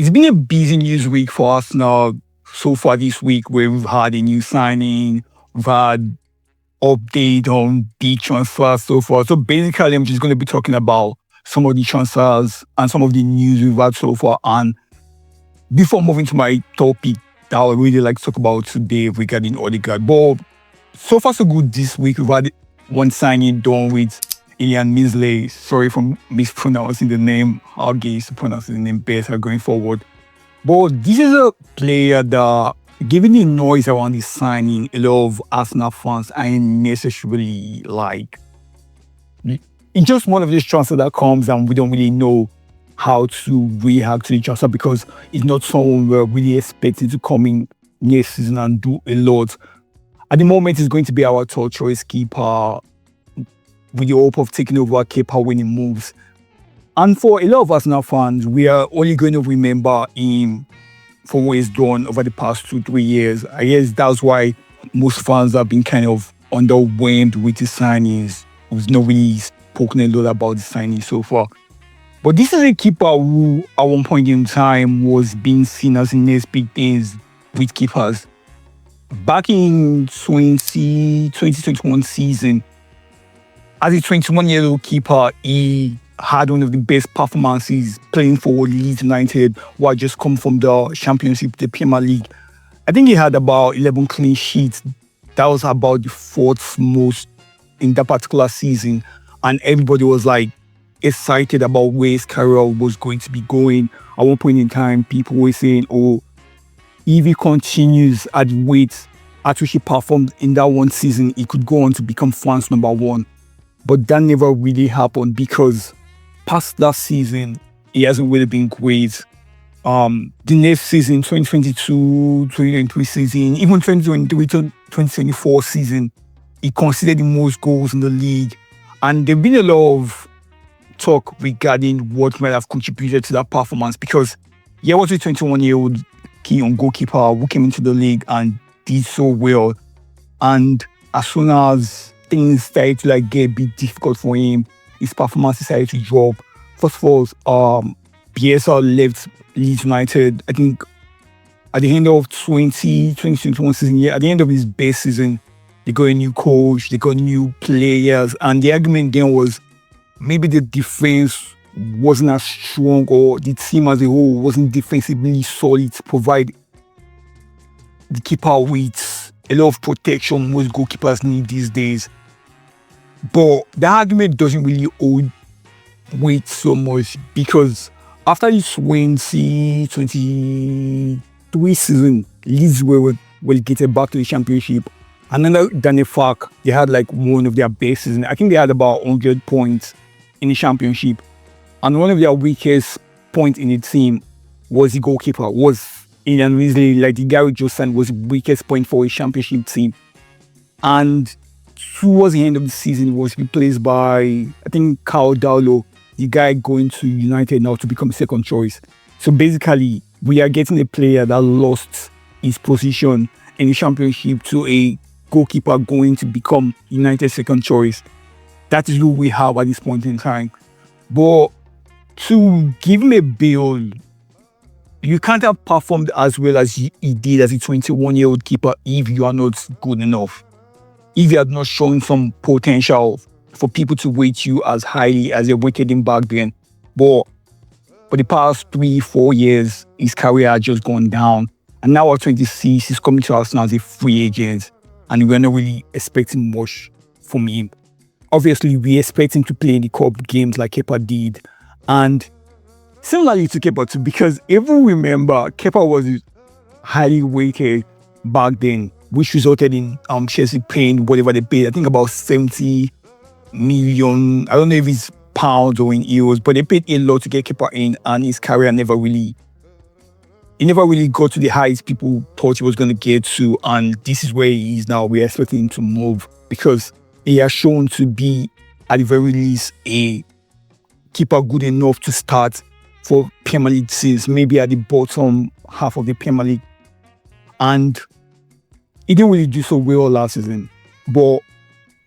It's been a busy news week for us now so far this week where we've had a new signing, we've had update on big transfers so far. So basically, I'm just going to be talking about some of the transfers and some of the news we've had so far. And before moving to my topic that I would really like to talk about today regarding Odegaard. But so far so good this week. We've had one signing done with Ian Misley. Sorry for mispronouncing the name. I'll get used to pronouncing the name better going forward. But this is a player that, given the noise around his signing, a lot of Arsenal fans aren't necessarily like. It's just one of these transfers that comes and we don't really know how to react to the transfer because it's not someone we're really expecting to come in next season and do a lot. At the moment, it's going to be our third choice keeper with the hope of taking over keeper when he moves. And for a lot of Arsenal fans, we are only going to remember him for what he's done over the past 2-3 years. I guess that's why most fans have been kind of underwhelmed with his signings. We've not really spoken a lot about the signings so far. But this is a keeper who, at one point in time, was being seen as the next big things with keepers. Back in 2021 season, as a 21-year-old keeper, he had one of the best performances playing for Leeds United, who had just come from the Championship, the Premier League. I think he had about 11 clean sheets. That was about the fourth most in that particular season. And everybody was like excited about where his career was going to be going. At one point in time, people were saying, oh, if he continues at the rate at which he performed in that one season, he could go on to become France number one. But that never really happened because past that season, he hasn't really been great. The next season, 2022, 2023 season, even 2023 to 2024 season, he conceded the most goals in the league. And there's been a lot of talk regarding what might have contributed to that performance because he was a 21-year-old young goalkeeper who came into the league and did so well. And as soon as things started to get a bit difficult for him, his performance started to drop. First of all, Bielsa left Leeds United, I think, at the end of 2021 season. At the end of his best season, they got a new coach, they got new players, and the argument then was maybe the defense wasn't as strong or the team as a whole wasn't defensively solid to provide the keeper with a lot of protection most goalkeepers need these days. But the argument doesn't really hold weight so much because after the 2023 season, Leeds were relegated back to the Championship. And then than the fact, they had one of their best seasons. I think they had about 100 points in the Championship. And one of their weakest points in the team was the goalkeeper, was Ian Misley. The Gary Johnson was the weakest point for a Championship team. And towards the end of the season, he was replaced by, I think, Carl Dowlow, the guy going to United now to become second choice. So basically, we are getting a player that lost his position in the Championship to a goalkeeper going to become United's second choice. That is who we have at this point in time. But to give him a build, you can't have performed as well as he did as a 21-year-old keeper if you are not good enough. If you are not showing some potential for people to rate you as highly as they rated him back then. But for the past 3-4 years, his career has just gone down. And now at 26, he's coming to Arsenal as a free agent. And we're not really expecting much from him. Obviously, we expect him to play in the cup games like Kepa did. And similarly to Kepa too, because if you remember, Kepa was highly rated back then, which resulted in Chelsea paying whatever they paid. I think about 70 million. I don't know if it's pounds or in euros, but they paid a lot to get Kepa in, and his career never really got to the heights people thought he was going to get to. And this is where he is now. We're expecting him to move because he has shown to be, at the very least, a keeper good enough to start for Premier League teams, maybe at the bottom half of the Premier League. And he didn't really do so well last season. But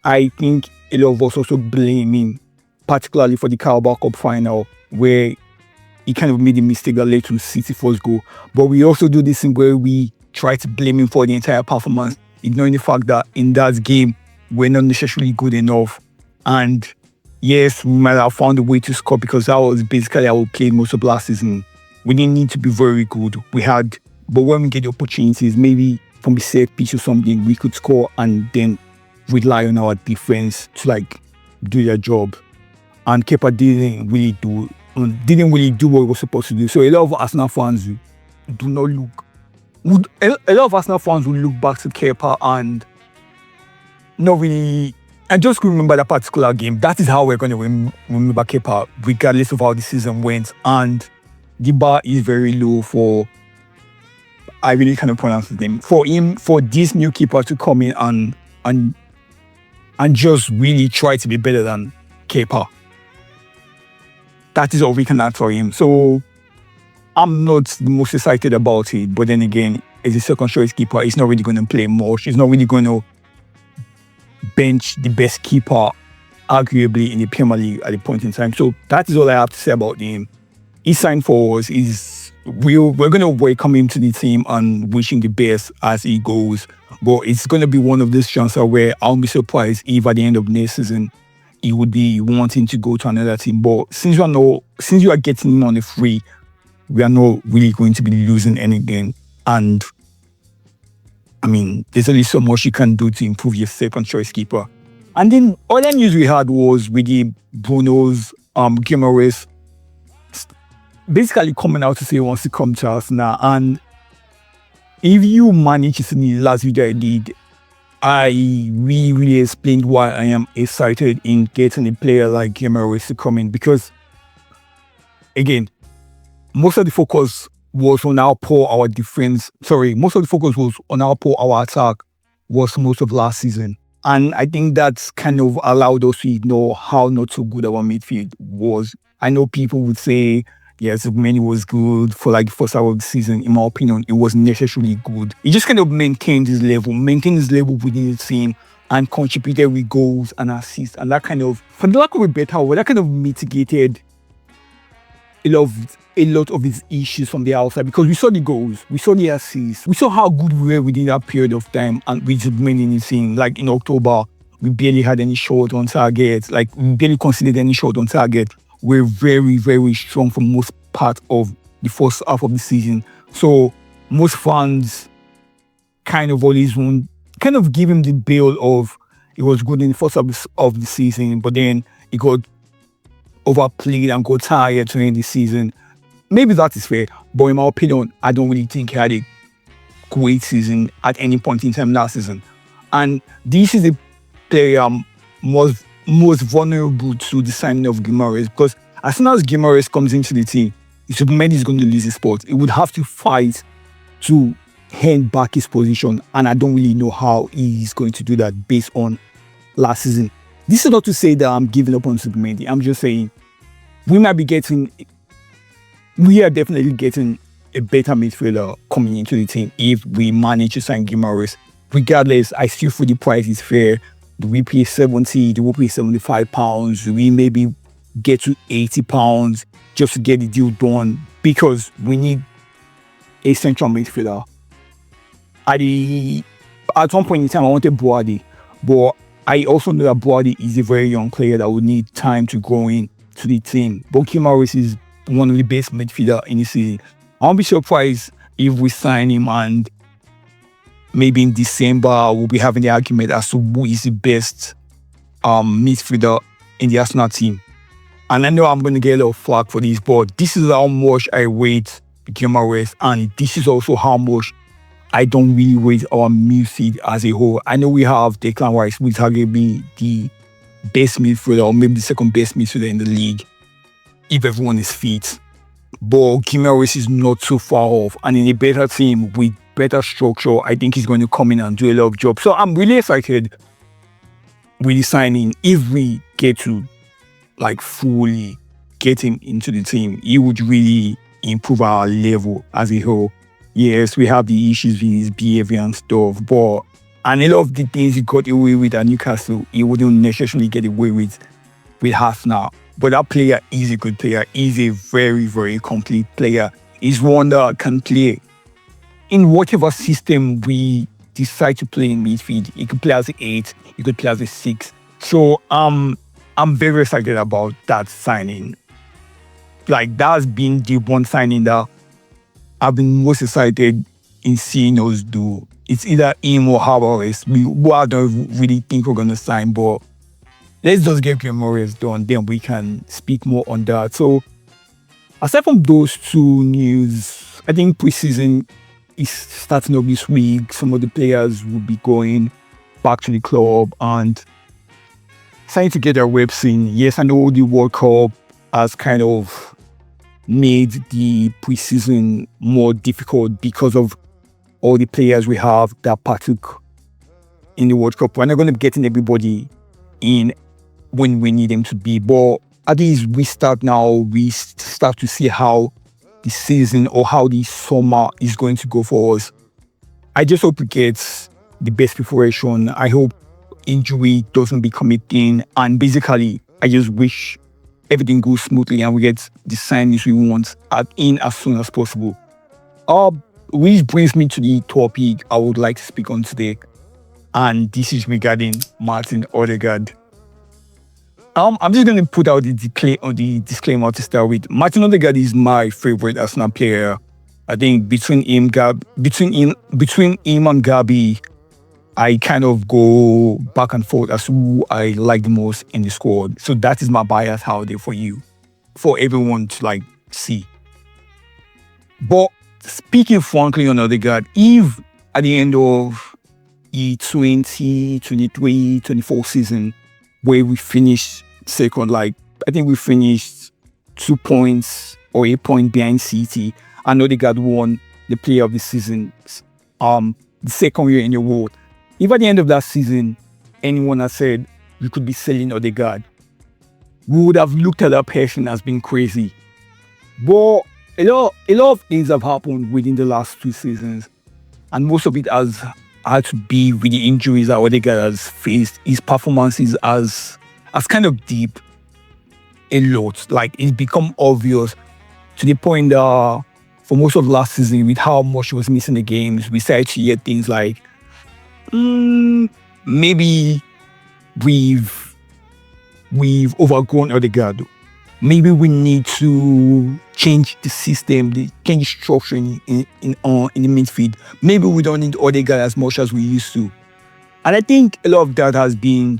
I think a lot of us also blame him, particularly for the Carabao Cup final, where he kind of made a mistake that led to City first goal. But we also do this thing where we try to blame him for the entire performance, ignoring the fact that in that game, we're not necessarily good enough. And yes, we might have found a way to score because that was basically how we played most of last season. We didn't need to be very good. But when we get the opportunities, maybe from the set piece or something, we could score and then rely on our defense to do their job. And Kepa didn't really do what he was supposed to do. So a lot of Arsenal fans a lot of Arsenal fans will look back to Kepa and not really. And just remember that particular game. That is how we're going to remember Kepa, regardless of how the season went. And the bar is very low for. I really cannot pronounce his name. For this new keeper to come in and just really try to be better than Kepa. That is all we can ask for him. So I'm not the most excited about it. But then again, as a second choice keeper, he's not really going to play much. He's not really going to bench the best keeper, arguably, in the Premier League at the point in time. So that is all I have to say about him. He signed for us. We're going to welcome him to the team and wish him the best as he goes. But it's going to be one of these chances where I'll be surprised if at the end of next season he would be wanting to go to another team. But since you are getting him on a free, we are not really going to be losing anything. And I mean, there's only so much you can do to improve your second choice keeper. And then other news we had was with the Bruno's Guimaraes basically coming out to say he wants to come to us now. And if you manage to see the last video I did, I really explained why I am excited in getting a player like Guimaraes to come in. Because, again, most of the focus was on how poor our defense. Most of the focus was on how poor our attack was most of last season. And I think that's kind of allowed us to ignore how not so good our midfield was. I know people would say, yes, Many was good for the first half of the season. In my opinion, it wasn't necessarily good. He just kind of maintained his level within the team and contributed with goals and assists. And that kind of, for the lack of a better word, that kind of mitigated a lot of his issues from the outside, because we saw the goals, we saw the assists, we saw how good we were within that period of time, and we just remained in the team. Like in October, we barely had any shot on target. We barely considered any shot on target. We're very, very strong for most part of the first half of the season. So most fans kind of always want, kind of give him the bill of it was good in the first half of the season, but then he got overplayed and got tired during the season. Maybe that is fair, but in my opinion, I don't really think he had a great season at any point in time last season. And this is the player most vulnerable to the signing of Guimaraes, because as soon as Guimaraes comes into the team, Mendy is going to lose his spot. He would have to fight to hand back his position, and I don't really know how he's going to do that based on last season. This is not to say that I'm giving up on Mendy. I'm just saying we are definitely getting a better midfielder coming into the team if we manage to sign Guimaraes. Regardless, I still feel the price is fair. Do we pay 70? Do we pay £75? Do we maybe get to £80 just to get the deal done? Because we need a central midfielder. At one point in time, I wanted Boadi, but I also know that Boadi is a very young player that would need time to grow into the team. But Guimaraes is one of the best midfielder in the season. I won't be surprised if we sign him and maybe in December we'll be having the argument as to who is the best midfielder in the Arsenal team. And I know I'm going to get a lot of flack for this, but this is how much I rate Guimaraes, and this is also how much I don't really rate our midfield as a whole. I know we have Declan Rice, who is arguably the best midfielder, or maybe the second best midfielder in the league, if everyone is fit. But Guimaraes is not so far off, and in a better team with better structure, I think he's going to come in and do a lot of jobs. So I'm really excited with the signing. If we get to fully get him into the team, he would really improve our level as a whole. Yes, we have the issues with his behavior and stuff, and a lot of the things he got away with at Newcastle, he wouldn't necessarily get away with Arsenal. But that player is a good player. He's a very, very complete player. He's one that can play in whatever system we decide to play in midfield. He could play as an 8, he could play as a 6. So I'm very excited about that signing. Like, that's been the one signing that I've been most excited in seeing us do. It's either him or Havertz. I don't really think we're going to sign, but let's just get Morris done, then we can speak more on that. So, aside from those two news, I think preseason is starting up this week. Some of the players will be going back to the club and starting to get their reps in. Yes, I know the World Cup has kind of made the preseason more difficult because of all the players we have that partook in the World Cup. We're not going to be getting everybody in when we need them to be, but at least we start to see how the season or how the summer is going to go for us. I just hope we get the best preparation. I hope injury doesn't become a thing, and basically I just wish everything goes smoothly and we get the signings we want in as soon as possible. Which brings me to the topic I would like to speak on today, and this is regarding Martin Odegaard. I'm just going to put out the disclaimer to start with. Martin Odegaard is my favorite Arsenal player. I think between him and Gabi, I kind of go back and forth as who I like the most in the squad. So that is my bias out there for you, for everyone to see. But speaking frankly on Odegaard, if at the end of the 2023-24 season, where we finished second, I think we finished 2 points or 8 points behind City, and Odegaard won the player of the season, the second year in a row. If at the end of that season, anyone had said we could be selling Odegaard, we would have looked at that person as being crazy. But a lot of things have happened within the last 2 seasons, and most of it has had to be with the injuries that Odegaard has faced. His performances has kind of dipped a lot. It's become obvious to the point that for most of last season, with how much he was missing the games, we started to hear things like, maybe we've overgrown Odegaard. Maybe we need to change the system, change the structure in the midfield. Maybe we don't need Odegaard as much as we used to. And I think a lot of that has been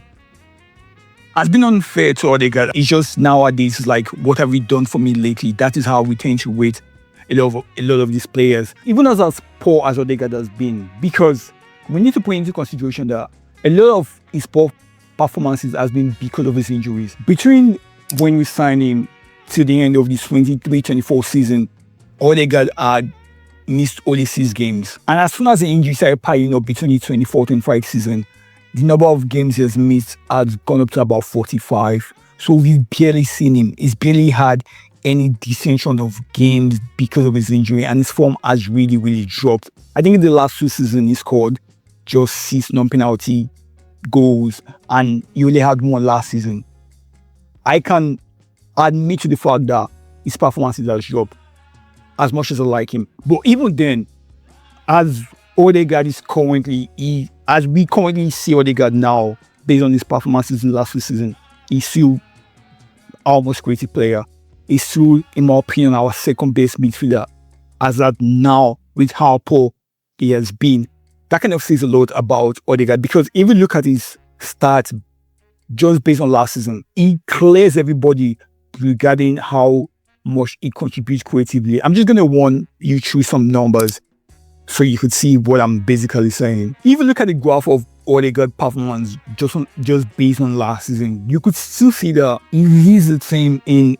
unfair to Odegaard. It's just nowadays, what have you done for me lately? That is how we tend to rate a lot of these players, even as poor as Odegaard has been, because we need to put into consideration that a lot of his poor performances has been because of his injuries. Between when we signed him till the end of the 23-24 season, Odegaard had missed only 6 games. And as soon as the injuries started piling up between the 24-25 season, the number of games he has missed has gone up to about 45. So we've barely seen him. He's barely had any dissension of games because of his injury, and his form has really, really dropped. I think in the last 2 seasons, he scored just 6 non-penalty goals, and he only had 1 last season. I can admit to the fact that his performances have dropped as much as I like him. But even then, as Odegaard is as we currently see Odegaard now, based on his performances in the last 2 seasons, he's still our most creative player. He's still, in my opinion, our second best midfielder as at now, with how poor he has been. That kind of says a lot about Odegaard, because if you look at his stats just based on last season, he clears everybody regarding how much he contributes creatively. I'm just going to run you through some numbers so you could see what I'm basically saying. If you look at the graph of Odegaard performance just based on last season, you could still see that he is the same in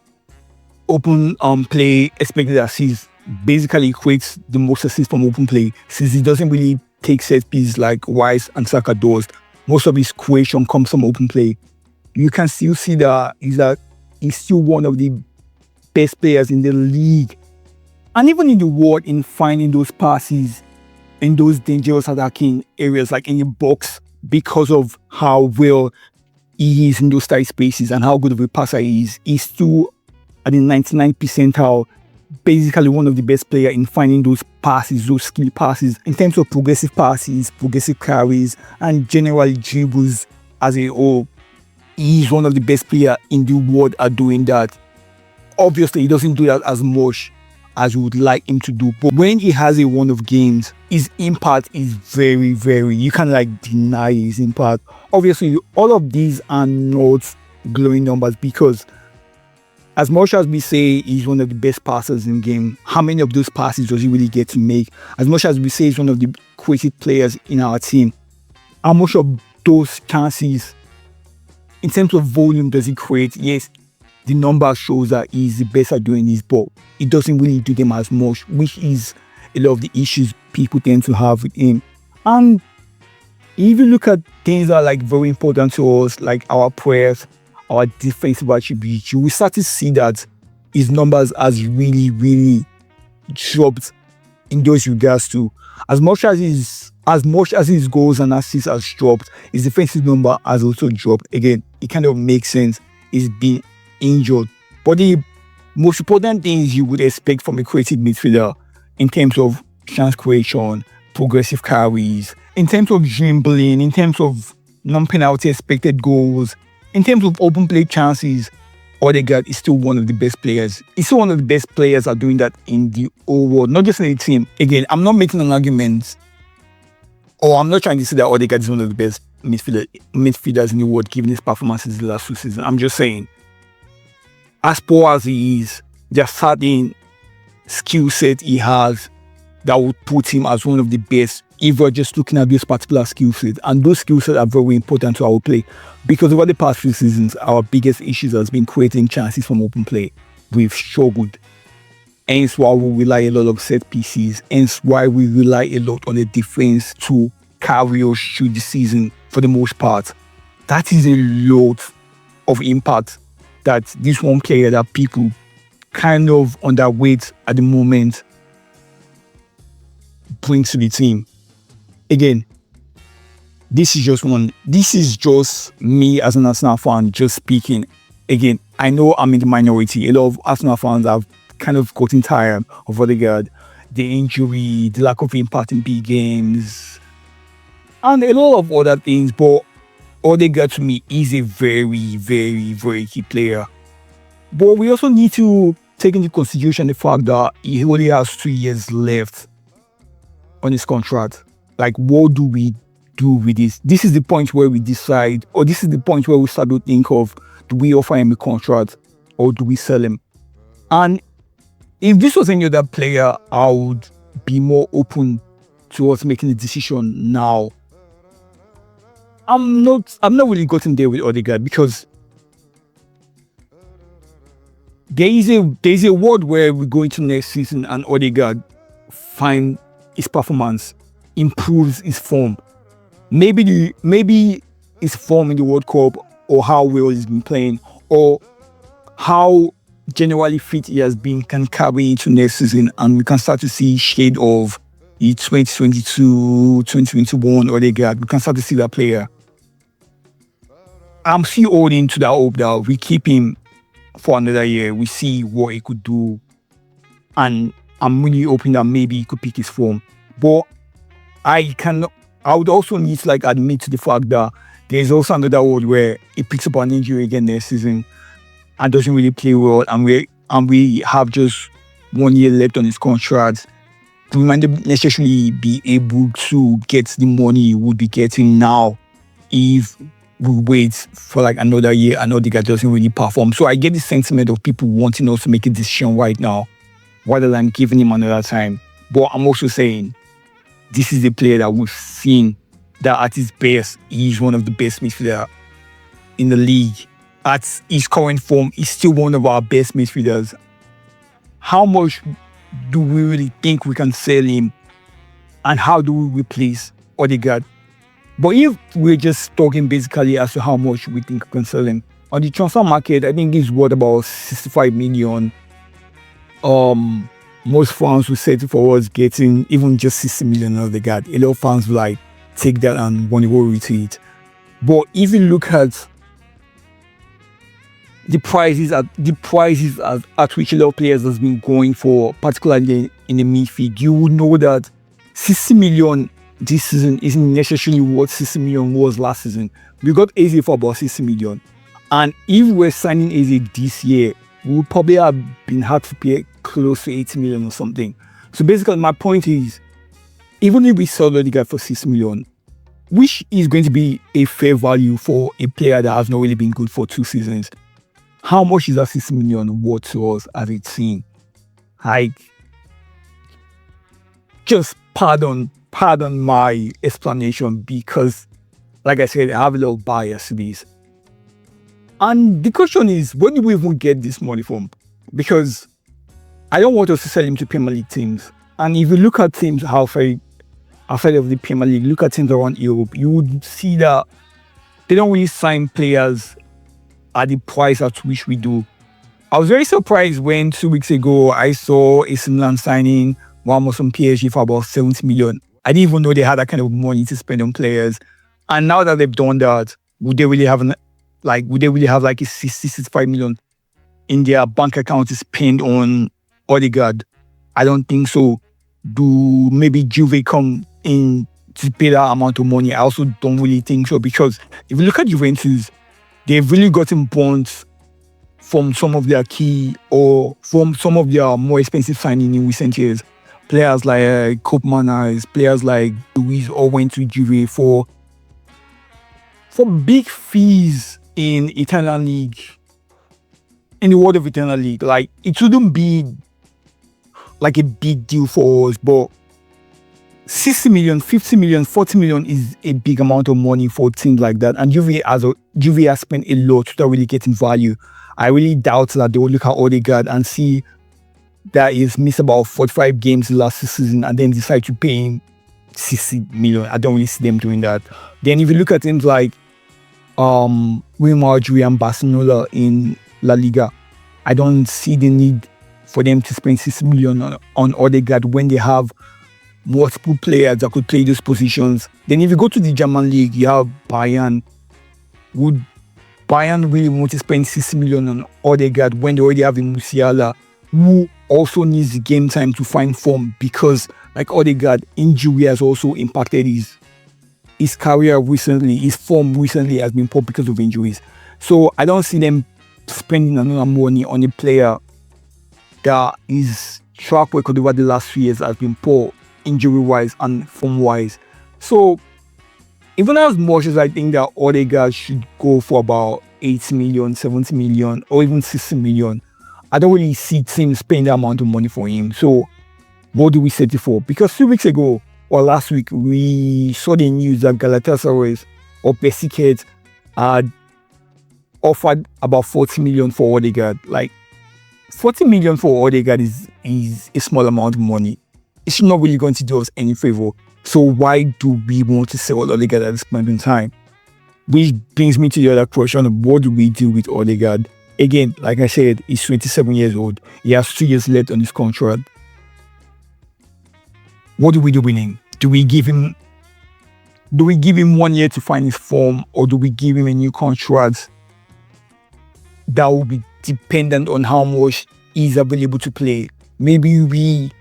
open play, expected assists. Basically equates the most assists from open play, since he doesn't really take set pieces like Rice and Saka does. Most of his creation comes from open play. You can still see that he's still one of the best players in the league, and even in the world, in finding those passes in those dangerous attacking areas, like in the box, because of how well he is in those tight spaces and how good of a passer he is. He's still at the 99th percentile, basically one of the best players in finding those passes, those skill passes, in terms of progressive passes, progressive carries, and generally dribbles as a whole. He's one of the best players in the world at doing that. Obviously, he doesn't do that as much as we would like him to do. But when he has a run of games, his impact is very, very, you can't deny his impact. Obviously, all of these are not glowing numbers because as much as we say he's one of the best passers in the game, how many of those passes does he really get to make? As much as we say he's one of the creative players in our team, how much of those chances, in terms of volume, does he create? Yes, the number shows that he's the best at doing this, but he doesn't really do them as much, which is a lot of the issues people tend to have with him. And if you look at things that are very important to us, like our prayers, our defensive attributes, you will start to see that his numbers has really, really dropped in those regards too. As much as his goals and assists has dropped, his defensive number has also dropped. Again, it kind of makes sense. He's been injured. But the most important things you would expect from a creative midfielder in terms of chance creation, progressive carries, in terms of dribbling, in terms of non-penalty expected goals, in terms of open play chances, Odegaard is still one of the best players. He's still one of the best players at doing that in the whole world, not just in the team. Again, I'm not making an argument, or I'm not trying to say that Odegaard is one of the best midfielders in the world given his performances the last 2 seasons. I'm just saying, as poor as he is, there's certain skill set he has that would put him as one of the best if we're just looking at this particular skill set. And those skill sets are very important to our play because over the past few seasons, our biggest issues has been creating chances from open play. We've struggled. Hence why we rely a lot on set pieces. Hence why we rely a lot on the defense to carry us through the season for the most part. That is a lot of impact that this one player that people kind of underweight at the moment brings to the team. Again, this is just me as an Arsenal fan just speaking. Again, I know I'm in the minority. A lot of Arsenal fans have kind of gotten tired of Odegaard, the injury, the lack of impact in big games, and a lot of other things. But Odegaard to me is a very, very, very key player. But we also need to take into consideration the fact that he only has 2 years left on his contract. What do we do with this? This is the point where we decide, or this is the point where we start to think of, do we offer him a contract or do we sell him? And if this was any other player, I would be more open to us making a decision now. I'm not really gotten there with Odegaard because there's a world where we go into next season and Odegaard find his performance, improves his form. Maybe his form in the World Cup, or how well he's been playing, or how generally fit he has been can carry into next season, and we can start to see shade of the 2022, 2021 Odegaard. We can start to see that player. I'm still holding to that hope that we keep him for another year. We see what he could do, and I'm really hoping that maybe he could pick his form. But I would also need to admit to the fact that there's also another world where he picks up an injury again next season and doesn't really play well, and we have just 1 year left on his contract. We might not necessarily be able to get the money he would be getting now if we wait for another year and Odegaard doesn't really perform. So I get the sentiment of people wanting us to make a decision right now rather than giving him another time. But I'm also saying this is a player that we've seen that at his best, he's one of the best midfielders in the league. At his current form, he's still one of our best midfielders. How much do we really think we can sell him? And how do we replace Odegaard? But if we're just talking basically as to how much we think we can sell him, on the transfer market, I think he's worth about 65 million. Most fans will settle for us getting even just 60 million of Odegaard. A lot of fans will take that and want to go with it. But if you look at the prices at which a lot of players has been going for, particularly in the midfield, you would know that 60 million this season isn't necessarily what 60 million was last season. We got Eze for about 60 million. And if we're signing Eze this year, we would probably have been hard to pay close to 80 million or something. So basically, my point is, even if we sell Odegaard for 6 million, which is going to be a fair value for a player that has not really been good for 2 seasons, how much is that 6 million worth to us as a team? Like, just pardon my explanation, because, like I said, I have a little bias to this. And the question is, where do we even get this money from? Because I don't want us to sell him to Premier League teams. And if you look at teams outside of the Premier League, look at teams around Europe, you would see that they don't really sign players at the price at which we do. I was very surprised when 2 weeks ago I saw AC Milan signing Ramos from PSG for about 70 million. I didn't even know they had that kind of money to spend on players. And now that they've done that, would they really have like a 65 million in their bank account to spend on Odegaard? I don't think so. Do maybe Juve come in to pay that amount of money? I also don't really think so, because if you look at Juventus, they've really gotten bonds from some of their key or from some of their more expensive signings in recent years. Players like Koopmeiners, players like Luis all went to Juve for big fees in Italian league, in the world of Italian league. Like, it shouldn't be like a big deal for us, but 60 million, 50 million, 40 million is a big amount of money for teams like that. And Juve has spent a lot without really getting value. I really doubt that they will look at Odegaard and see that he's missed about 45 games last season and then decide to pay him 60 million. I don't really see them doing that. Then if you look at teams like Real Madrid and Barcelona in La Liga, I don't see the need for them to spend 60 million on Odegaard when they have multiple players that could play those positions. Then if you go to the German league, you have Bayern. Would Bayern really want to spend 60 million on Odegaard when they already have a Musiala, who also needs game time to find form? Because, like Odegaard, injury has also impacted his career recently. His form recently has been poor because of injuries. So I don't see them spending another money on a player that his track record over the last 3 years has been poor, injury-wise and form-wise. So even as much as I think that Odegaard should go for about 80 million, 70 million, or even 60 million, I don't really see teams paying that amount of money for him. So what do we set it for? Because 2 weeks ago, or last week, we saw the news that Galatasaray or Besiktas had offered about 40 million for Odegaard. Like, 40 million for Odegaard is a small amount of money. It's not really going to do us any favor. So why do we want to sell Odegaard at this point in time? Which brings me to the other question of what do we do with Odegaard? Again, like I said, he's 27 years old. He has 2 years left on his contract. What do we do with him? Do we give him 1 year to find his form, or do we give him a new contract that will be dependent on how much he's available to play? Maybe we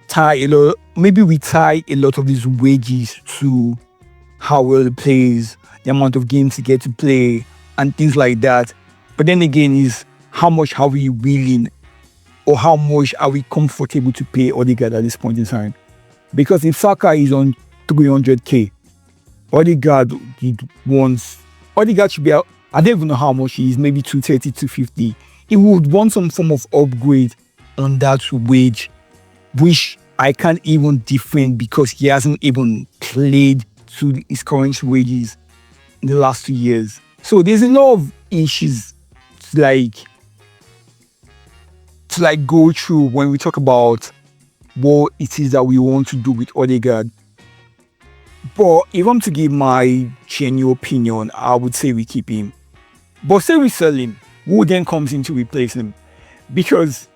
tie a lot of these wages to how well he plays, the amount of games he gets to play, and things like that. But then again, is how much are we willing, or how much are we comfortable to pay Odegaard at this point in time? Because if Saka is on 300k, Odegaard should be out. I don't even know how much he is, maybe 230, 250. He would want some form of upgrade on that wage, which I can't even defend because he hasn't even played to his current wages in the last 2 years. So there's a lot of issues to go through when we talk about what it is that we want to do with Odegaard. But if I'm to give my genuine opinion, I would say we keep him. But say we sell him, who then comes in to replace him? Because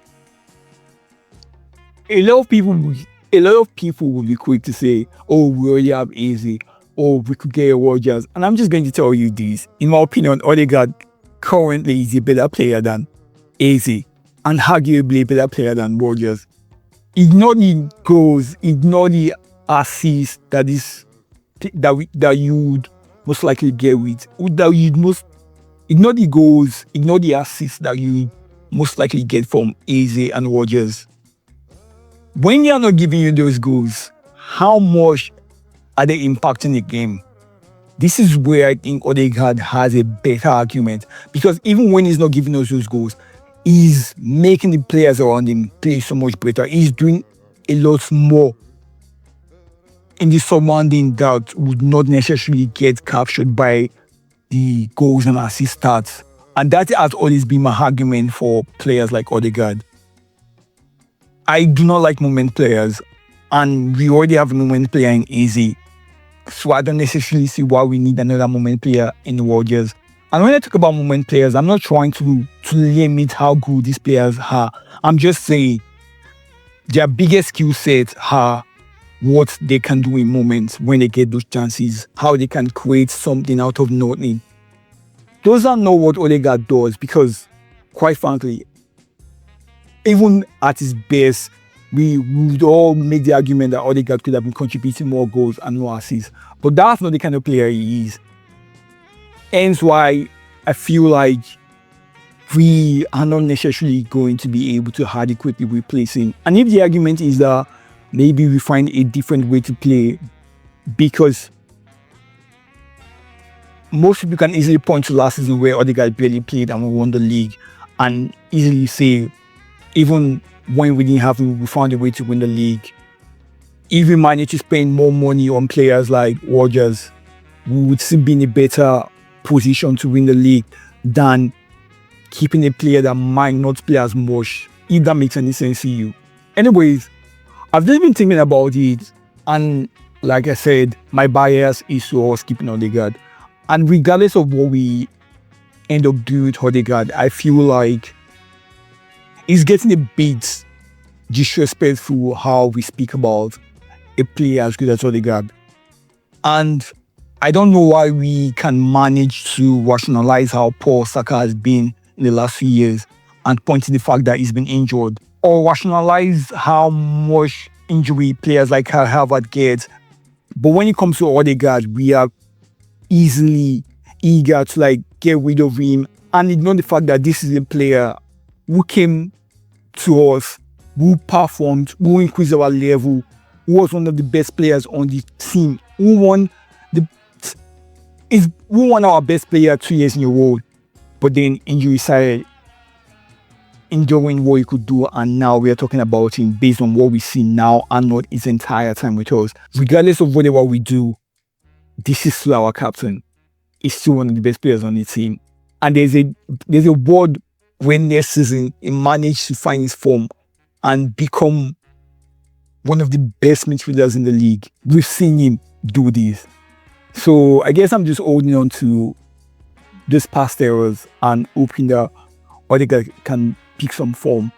a lot of people will be quick to say, oh, we already have Eze, or we could get Rodgers. And I'm just going to tell you this. In my opinion, Odegaard currently is a better player than AZ and arguably a better player than Rodgers. Ignore the goals, ignore the assists that you would most likely get with that you'd most ignore the goals, ignore the assists that you most likely get from AZ and Rodgers. When they are not giving you those goals, how much are they impacting the game? This is where I think Odegaard has a better argument, because even when he's not giving us those goals, he's making the players around him play so much better. He's doing a lot more in the surrounding that would not necessarily get captured by the goals and assist stats. And that has always been my argument for players like Odegaard. I do not like moment players, and we already have a moment player in AZ. So I don't necessarily see why we need another moment player in the Rodgers. And when I talk about moment players, I'm not trying to limit how good these players are. I'm just saying their biggest skill sets are what they can do in moments when they get those chances, how they can create something out of nothing. Those are not what Odegaard does, because, quite frankly, even at his best, we would all make the argument that Odegaard could have been contributing more goals and more assists. But that's not the kind of player he is. Hence why I feel like we are not necessarily going to be able to adequately replace him. And if the argument is that maybe we find a different way to play, because most people can easily point to last season where Odegaard barely played and we won the league, and easily say, even when we didn't have him, we found a way to win the league. If we managed to spend more money on players like Rodgers, we would still be in a better position to win the league than keeping a player that might not play as much, if that makes any sense to you. Anyways, I've just been thinking about it, and like I said, my bias is towards keeping Odegaard. And regardless of what we end up doing with Odegaard, I feel like it's getting a bit disrespectful how we speak about a player as good as Odegaard. And I don't know why we can manage to rationalize how poor Saka has been in the last few years and point to the fact that he's been injured, or rationalize how much injury players like Kyle Havertz get. But when it comes to Odegaard, we are easily eager to get rid of him and ignore the fact that this is a player who came to us, who performed, who increased our level, who was one of the best players on the team, who won our best player 2 years in a row. But then injury started enjoying what he could do, and now we are talking about him based on what we see now and not his entire time with us. Regardless of whatever we do, this is still our captain. He's still one of the best players on the team. And there's a world when next season he managed to find his form and become one of the best midfielders in the league. We've seen him do this. So I guess I'm just holding on to this past errors and hoping that Odegaard can pick some form.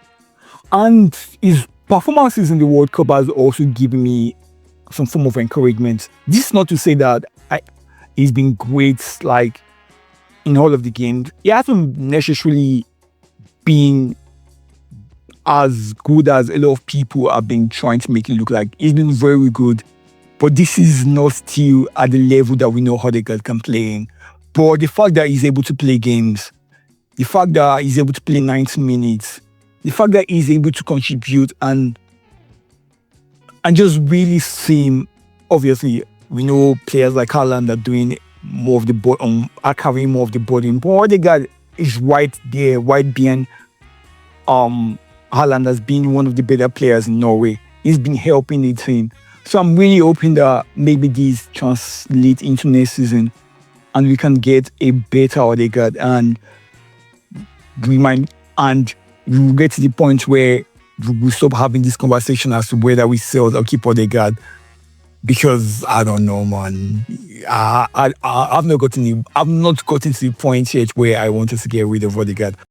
And his performances in the World Cup has also given me some form of encouragement. This is not to say that he's been great in all of the games. He hasn't necessarily been as good as a lot of people have been trying to make it look like. He's been very good, but this is not still at the level that we know Odegaard can play in. But the fact that he's able to play games, the fact that he's able to play 90 minutes, the fact that he's able to contribute and just really seem, obviously, we know players like Haaland are doing more of the bottom, are carrying more of the burden. But Odegaard is right there, right behind Haaland as being one of the better players in Norway. He's been helping the team. So I'm really hoping that maybe these translate into next season and we can get a better Odegaard, and we will get to the point where we stop having this conversation as to whether we sell or keep Odegaard. Because I don't know, man. I've not gotten to the point yet where I want us to get rid of Odegaard.